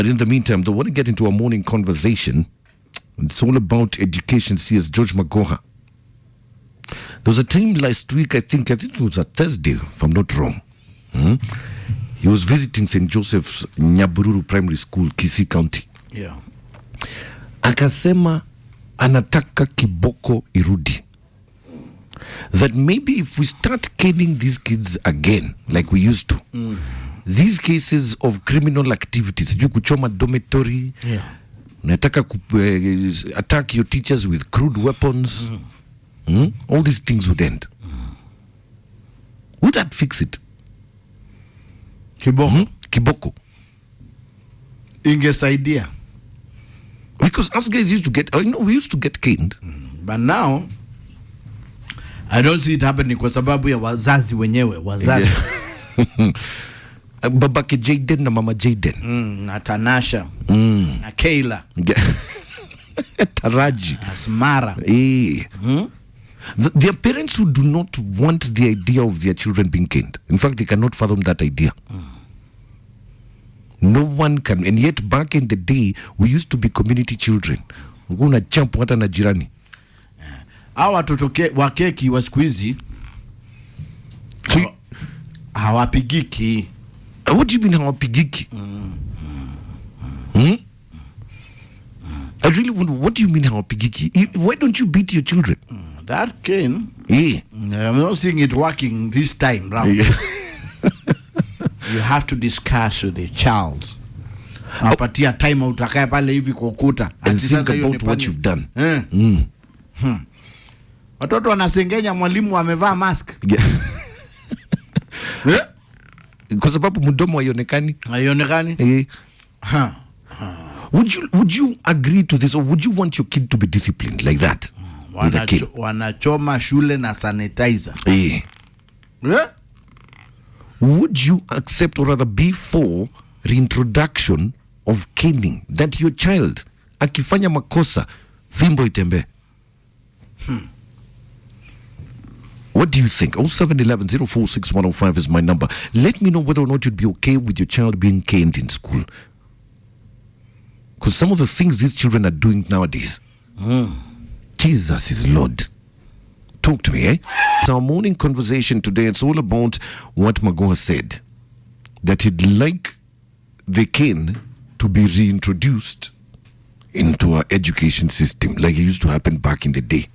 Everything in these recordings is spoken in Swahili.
But in the meantime, though, I want to get into a morning conversation. It's all about education. CS George Magoha. There was a time last week, I think it was a Thursday, if I'm not wrong. He was visiting St. Joseph's Nyabururu Primary School, Kisii County. Yeah. Akasema anataka kiboko irudi. That maybe if we start caning these kids again, like we used to, these cases of criminal activities, you kuchoma dormitory, unataka attack your teachers with crude weapons, all these things would end. Would that fix it? Kiboko. Kiboko. Ingesaidia. Because us guys used to get, we used to get caned. But now, I don't see it happening kwa sababu ya wazazi wenyewe, wazazi. Babake Jaden na mama Jaden. Na Tanasha. Na Kayla. Taraji. Asmara. There are parents who do not want the idea of their children being caned. In fact, they cannot fathom that idea. No one can. And yet, back in the day, we used to be community children. Una champ hata na jirani. Hawa watoto wa keki wa siku hizi hawapigiki. What do you mean hawapigiki? I really wonder, what do you mean hawapigiki? Why don't you beat your children? That cane, I'm not seeing it working this time round. You have to discuss with the child. Apatia time utakaye pale hivi kwa ukuta. And think about what you've done. Watoto wanasengenya mwalimu amevaa mask. Kwa sababu mdomo haionekani. Haionekani? Would you agree to this, or would you want your kid to be disciplined like that? Wanachoma shule na sanitizer. Would you accept, or rather be for reintroduction of caning, that your child akifanya makosa fimbo itembe? What do you think? 0711-046-105 is my number. Let me know whether or not you'd be okay with your child being caned in school. Because some of the things these children are doing nowadays, Jesus is Lord. Talk to me, eh? It's our morning conversation today. It's all about what Magoha said, that he'd like the cane to be reintroduced into our education system like it used to happen back in the day.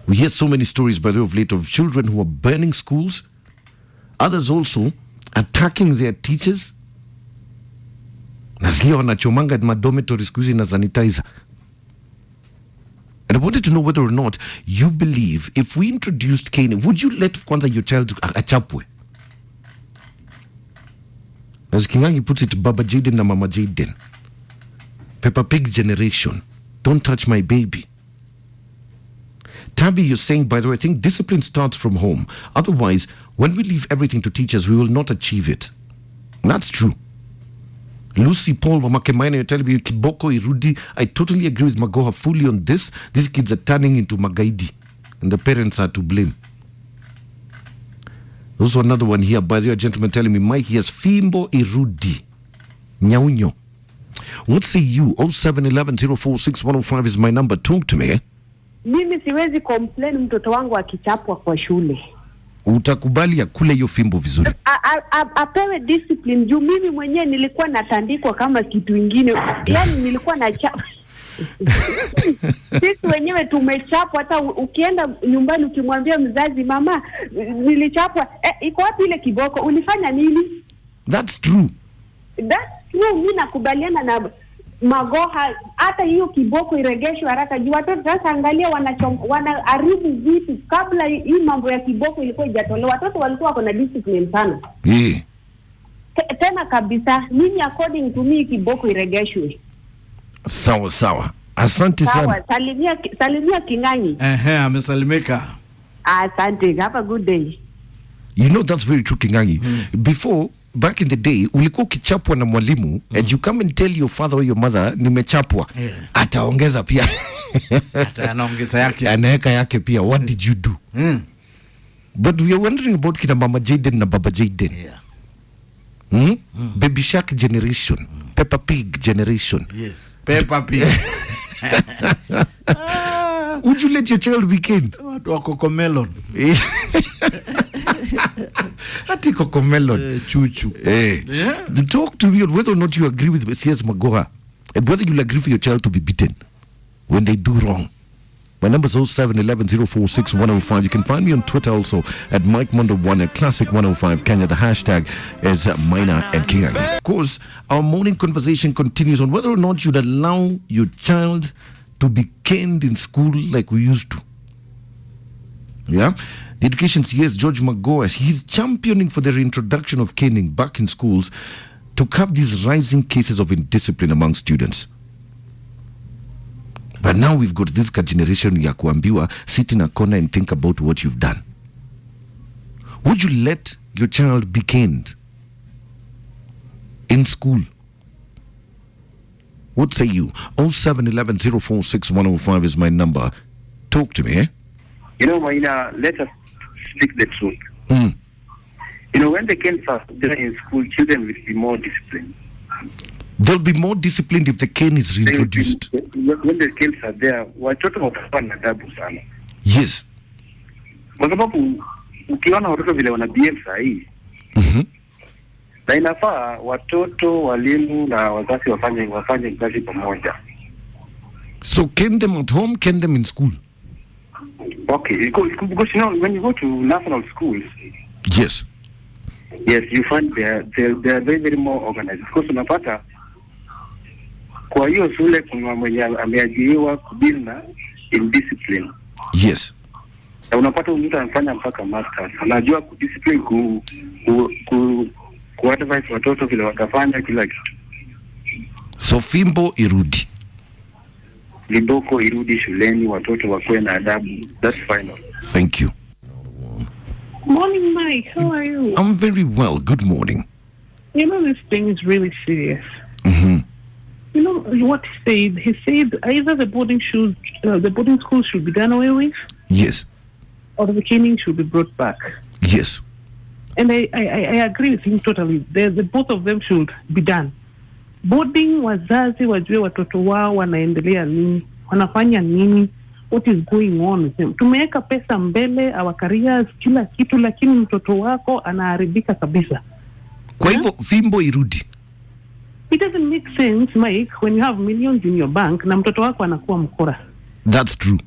We hear so many stories, by the way, of late, of children who are burning schools, others also attacking their teachers. Nasikia wanachomanga dormitory squeezing na sanitizer. And I wanted to know whether or not you believe if we introduced caning, would you let kwanza your child achapwe? As Kingangi puts it, Baba Jaden na Mama Jaden. Peppa Pig generation. Don't touch my baby. Tabby, you're saying, by the way, I think discipline starts from home. Otherwise, when we leave everything to teachers, we will not achieve it. And that's true. Lucy Paul Wamakemaina, you're telling me Kiboko Irudi. I totally agree with Magoha fully on this. These kids are turning into Magaidi, and the parents are to blame. Also another one here, by the way, a gentleman telling me, Mike, he has Fimbo Irudi. Nyaunyo. What say you? 0711-046-105 is my number. Talk to me. Mimi siwezi complain mtoto wangu akichapwa kwa shule. Utakubali akule hiyo fimbo vizuri? Apewe discipline. Juu mimi mwenyewe nilikuwa natandikwa kama kitu ingine. Yaani nilikuwa na sisi wenyewe tumechapwa. Hata ukienda nyumbani ukimwambia mzazi, mama nilichapwa, iko wapi ile kiboko? Ulifanya nini? That's true. Mimi nakubaliana na Magoha, hata hiyo kiboko iregeshwe haraka. Juu watoto sasa angalia wanaharibu vitu. Kabla hii mambo ya kiboko ilikuwa ijatolewa, watoto walikuwa wako na discipline sana. Tena kabisa, mimi according to me kiboko iregeshwe. Sawa. Asante sana. Salimia Kingangi. Amesalimika. Asante. Have a good day. You know, that's very true, Kingangi. Before, back in the day, ulikuwa ukichapwa na mwalimu, and you come and tell your father or your mother, nimechapwa. Ataongeza pia. Anaongeza yake. Anaweka yake pia. What did you do? But we are wondering about kina Mama Jaden na Baba Jaden. Baby Shark generation, Peppa Pig generation. Yes, Peppa Pig. Would you let your child be caned? Watu wa Cocomelon. Ati Cocomelon. Chuchu. Yeah. Talk to me on whether or not you agree with CS Magoha and whether you'll agree for your child to be beaten when they do wrong. My number is 0711046105. You can find me on Twitter also at Mike Mondo1 at Classic 105 Kenya. The hashtag is Minor and King. Of course, our morning conversation continues on whether or not you'd allow your child to be caned in school like we used to. Yeah? The education CS, George Magoha, he's championing for the reintroduction of caning back in schools to curb these rising cases of indiscipline among students. But now we've got this generation ya kuambiwa, sit in a corner and think about what you've done. Would you let your child be caned in school? What say you? 0711046105 is my number. Talk to me, eh? You know, Maina, let us speak the truth. You know, when the kids are there in school, children will be more disciplined. They'll be more disciplined if the cane is reintroduced. When the kids are there, watoto watakuwa na adabu sana. Yes. Kwa sababu ukiona watoto vile wana behave sahi, na inafaa watoto, walimu na wazazi wafanye kazi pamoja. So cane them at home, cane them in school. Okay, because you know, when you go to national schools, yes, you find they're very, very more organized. Because unapata kwa hiyo shule kuna mwenye ameajiriwa kudeal na indiscipline. Yes. Na unapata mtu anafanya mpaka masters. Anajua kudiscipline ku advise watoto vile watafanya kila kitu. So fimbo irudi. Liboko irudi shuleni, watoto wakuwe na adabu. That's final. Thank you. Morning, Mike. How are you? I'm very well. Good morning. You know, this thing is really serious. You know what he said? He said either the boarding school should be done away with, Yes. or the caning should be brought back. Yes. And I agree with him totally. The both of them should be done. Boarding, wazazi wajue watoto wao wanaendelea nini, wanafanya nini, what is going on with them. Tumeweka pesa mbele, our careers, kila kitu, lakini mtoto wako anaharibika kabisa. Kwa hivyo fimbo irudi. It doesn't make sense, Mike, when you have millions in your bank na mtoto wako anakuwa mkora. That's true.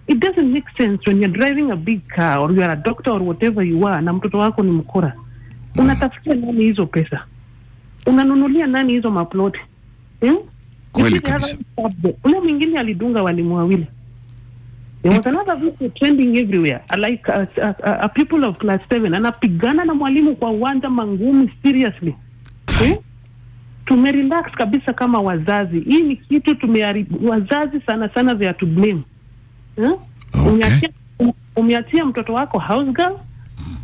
It doesn't make sense when you're driving a big car or you are a doctor or whatever you are na mtoto wako ni mkora. Unatafutia nani hizo pesa? Unanunulia nani hizo maploti? Kweli kabisa. Ule mwingine alidunga walimu wawili. There was another video trending everywhere. Like a people of class 7 anapigana na mwalimu kwa uwanja mangumi seriously. Tumerelax kabisa kama wazazi. Hii ni kitu tumeharibu. Wazazi sana they are to blame. Okay. Umeachia mtoto wako house girl,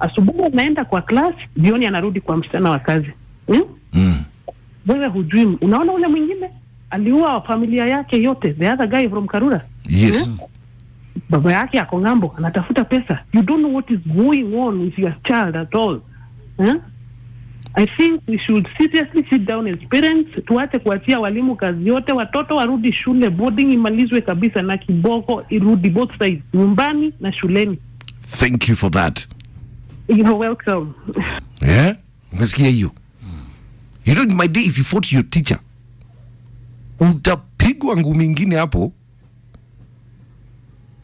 asubuhi anaenda kwa class, jioni anarudi kwa msichana wa kazi. Wewe hujui. Unaona ule mwingine aliua familia yake yote, the other guy from Karura. Yes. Baba yake ako ngambo anatafuta pesa. You don't know what is going on with your child at all. I think we should seriously sit down as parents, tuache kuachia walimu kazi yote, watoto warudi shule, boarding imalizwe kabisa na kiboko irudi both sides, nyumbani na shuleni. Thank you for that. You're welcome. Yeah? Umesikia hiyo? You know, in my day, if you fought your teacher, utapigwa ngumi ingine hapo.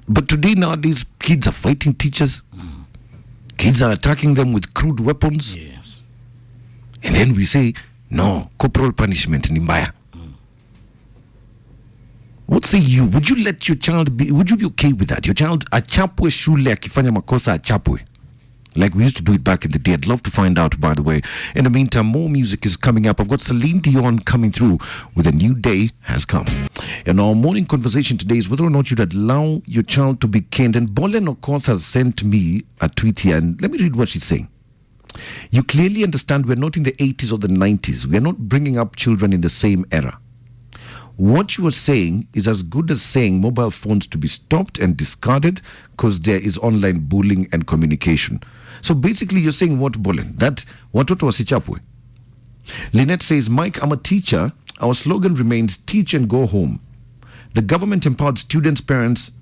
But today, nowadays, kids are fighting teachers. Kids are attacking them with crude weapons. Yes. And then we say, no, corporal punishment ni mbaya. What say you? Would you let your child be, would you be okay with that? Your child achapwe shule akifanya makosa achapwe? Like we used to do it back in the day. I'd love to find out, by the way. In the meantime, more music is coming up. I've got Celine Dion coming through with A New Day Has Come. And our morning conversation today is whether or not you'd allow your child to be caned. And Bolen, of course, has sent me a tweet here. And let me read what she's saying. You clearly understand we're not in the 80s or the 90s. We're not bringing up children in the same era. What you are saying is as good as saying mobile phones to be stopped and discarded because there is online bullying and communication. So basically you're saying what, Bolen? That watoto wasichapwe? Lynette says, Mike, I'm a teacher. Our slogan remains teach and go home. The government empowers students, parents,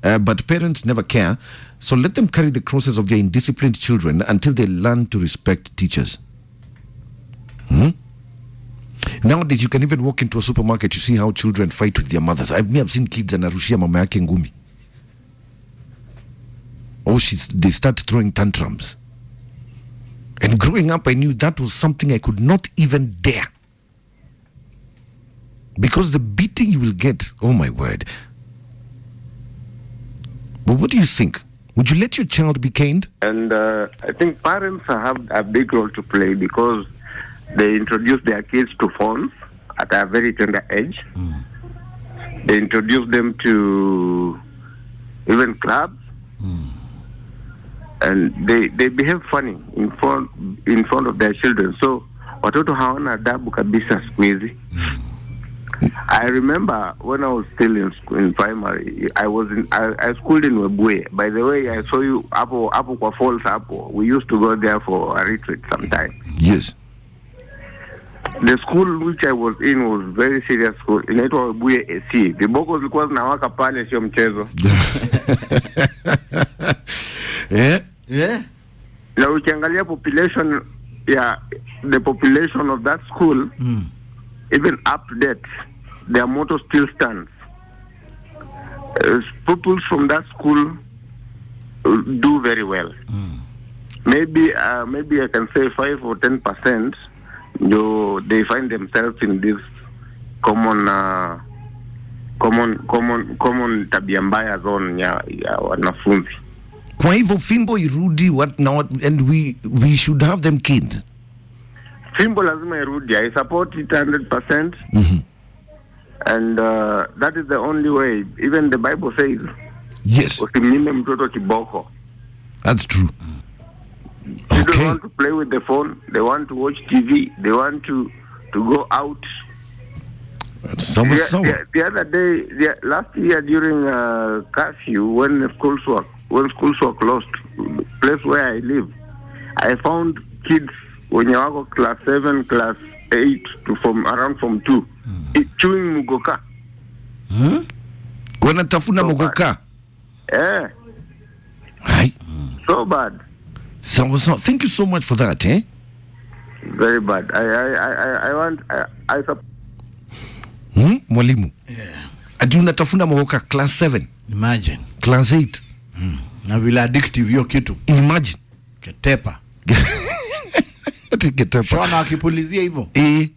but parents never care. So let them carry the crosses of their indisciplined children until they learn to respect teachers. Nowadays, you can even walk into a supermarket, you see how children fight with their mothers. I've seen kids anarushia mama yake ngumi. Or they start throwing tantrums. And growing up, I knew that was something I could not even dare. Because the beating you will get, oh my word. But what do you think? Would you let your child be caned? And I think parents have a big role to play because they introduce their kids to phones at a very tender age. They introduce them to even clubs. And they behave funny in front of their children. So watoto hawana adabu kabisa siku hizi. I remember when I was still in primary, I schooled in Webuye. By the way, I saw you hapo kwa falls hapo. We used to go there for a retreat sometime. Yes. The school which I was in was very serious school. Inaitwa Webuye AC. Viboko zilikuwa zinawaka pale, sio mchezo. Yeah. Now ukiangalia population, the population of that school, even up to date, their motto still stands. Pupils from that school do very well. Maybe I can say 5 or 10%. They find themselves in this common tabia mbaya zone ya wanafunzi. Kwa hivyo fimbo irudi what now, and we should have them caned. Fimbo lazima irudi. I support it 100%. And that is the only way. Even the Bible says, yes, usimnyime mtoto kiboko. That's true. They don't want to play with the phone. They want to watch TV. They want to go out. The other day, last year during curfew, when schools were closed, the place where I live, I found kids when you are class 7, class 8 to around from 2, chewing mugoka. Wanatafuna mugoka. Yeah. Right. So bad. So thank you so much for that, eh? Very bad. I support. Mwalimu. Yeah. Adi unatafuna mugoka class 7. Imagine. Class 8. Na vile addictive hiyo kitu. Imagine. Ketepa. Ushaona akipulizia hivyo?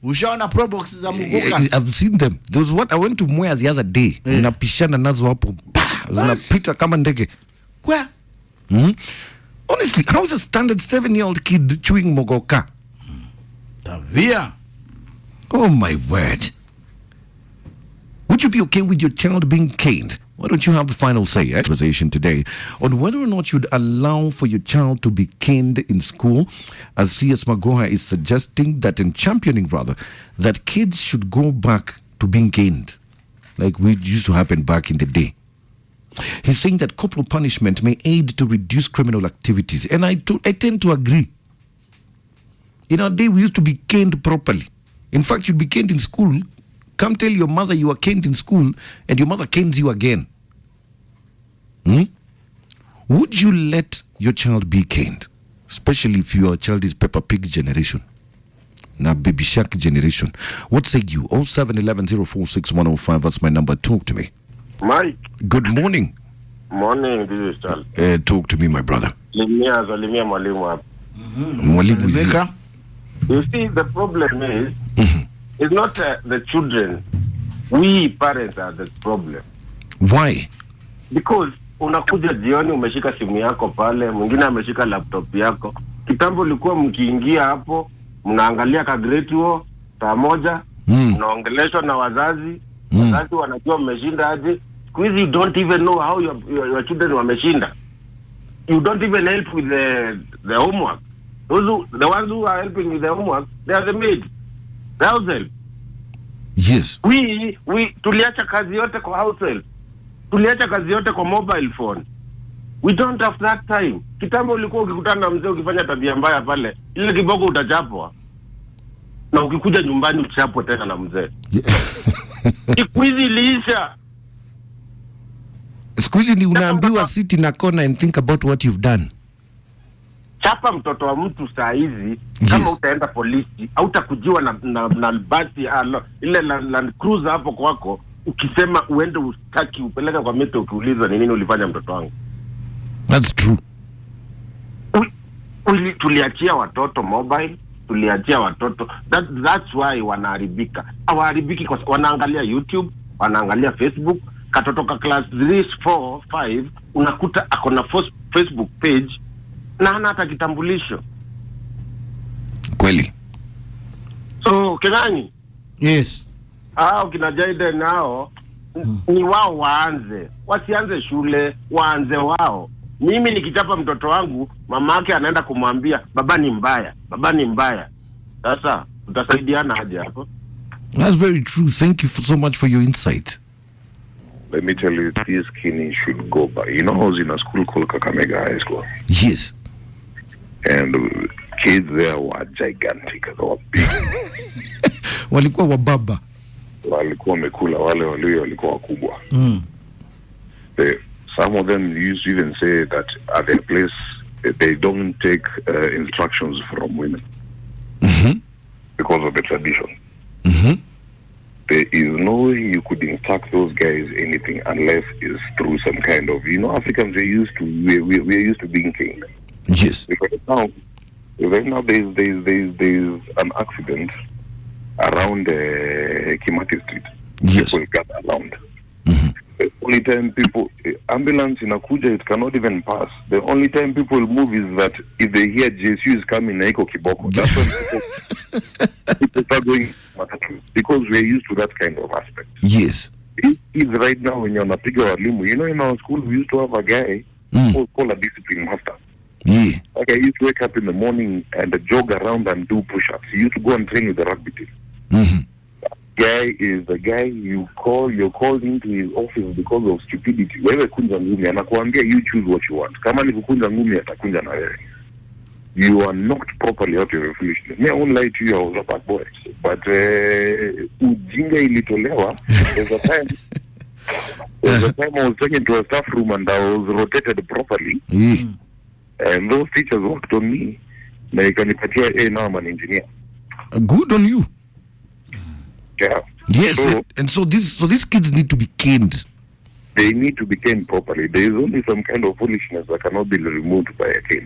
Ushaona pro box za mugoka? I've seen them. There was what I went to Mwea the other day. Unapishana nazo hapo. Zinapita kama ndege. Kwa? Honestly, how is a standard 7-year-old kid chewing mugoka? Tavia. Oh my word. Would you be okay with your child being caned? Why don't you have the final say? Conversation today on whether or not you'd allow for your child to be caned in school, as C.S. Magoha is suggesting that, in championing rather, that kids should go back to being caned, like we used to happen back in the day. He's saying that corporal punishment may aid to reduce criminal activities, and I tend to agree. In our day, we used to be caned properly. In fact, you'd be caned in school. Come tell your mother you were caned in school, and your mother canes you again. Would you let your child be caned? Especially if your child is Peppa Pig generation. Now Baby Shark generation. What say you? 0711046105. That's my number. Talk to me. Mike. Good morning. Morning, this is Charles. Talk to me, my brother. Salimia mwalimu hapa. Mwalimu is here. You see, the problem is, it's not the children. We parents are the problem. Why? Because unakuja jioni umeshika simu yako pale, mwingine ameshika laptop yako. Kitambo ulikuwa mkiingia hapo, mnaangalia kagretuo saa moja, mnaongeleshwa na wazazi. Wazazi wanajua mmeshinda aje. Squeeze, you don't even know how your children wameshinda. You don't even help with the homework. The ones who are helping with the homework, they are the maids. The house help. Yes. We tuliacha kazi yote kwa house help. Tuliacha kazi yote kwa mobile phone. We don't have that time. Kitambo ulikuwa ukikutana na mzee ukifanya tabia mbaya pale, ile kiboko utachapwa. na ukikuja nyumbani uchapo tena na mzee. Siku hizi iliisha. Siku hizi ni unaambiwa sit in a corner and think about what you've done. Chapa mtoto wa mtu saa hizi, kama utaenda polisi au utakujiwa na basi ile Land Cruiser hapo kwako, ukisema uende ustaki upeleka kwa mete ukiuliza ni nini ulifanya mtoto wangu. That's true. Tuliachia watoto mobile, tuliachia watoto, that's why wanaharibika. Hawaharibiki kwa wanaangalia YouTube, wanaangalia Facebook. Katoto ka class 3, 4, 5 unakuta ako na Facebook page na hana hata kitambulisho. Kweli. So Kenani, Yes. Kina Jaden nao ni wao waanze. Wasianze shule, waanze wao. Mimi nikichapa mtoto wangu, mamake anaenda kumwambia baba ni mbaya, baba ni mbaya. Sasa tutasaidiana aje hapo? That's very true. Thank you so much for your insight. Let me tell you, this skinny should go by. You know, I was in a school called Kakamega High School. Yes. And kids there were gigantic. They were big. Walikuwa wababa. Walikuwa wamekula, wale walikuwa wakubwa. Some of them used to even say that at their place, they don't take instructions from women. Because of the tradition. There is no way you could instruct those guys anything unless it's through some kind of, Africans, we're used to being king. Yes. Right now there's an accident around Kimati Street. Yes. People gather around. The only time ambulance inakuja, it cannot even pass. The only time people move is that if they hear JSU is coming, na iko kiboko. That's when people start going matatu, because we're used to that kind of aspect. Yes. It's right now when you're napiga walimu. In our school we used to have a guy called a discipline master. Yeah. Like I used to wake up in the morning and jog around and do push-ups. He used to go and train with the rugby team. Guy is the guy you're called into his office because of stupidity. Wewe kunja ngumi, anakuambia you choose what you want. Kama ni kukunja ngumi, atakunja na wewe. You are knocked properly out of your foolishness. Me, I won't lie to you, I was a bad boy. But ujinga ilitolewa. There's a time I was taken to a staff room and I was rotated properly. And those teachers worked on me. Na ikanipatia, now I'm an engineer. Good on you. Yeah. Yes, so these kids need to be caned. They need to be caned properly. There is only some kind of foolishness that cannot be removed by a cane.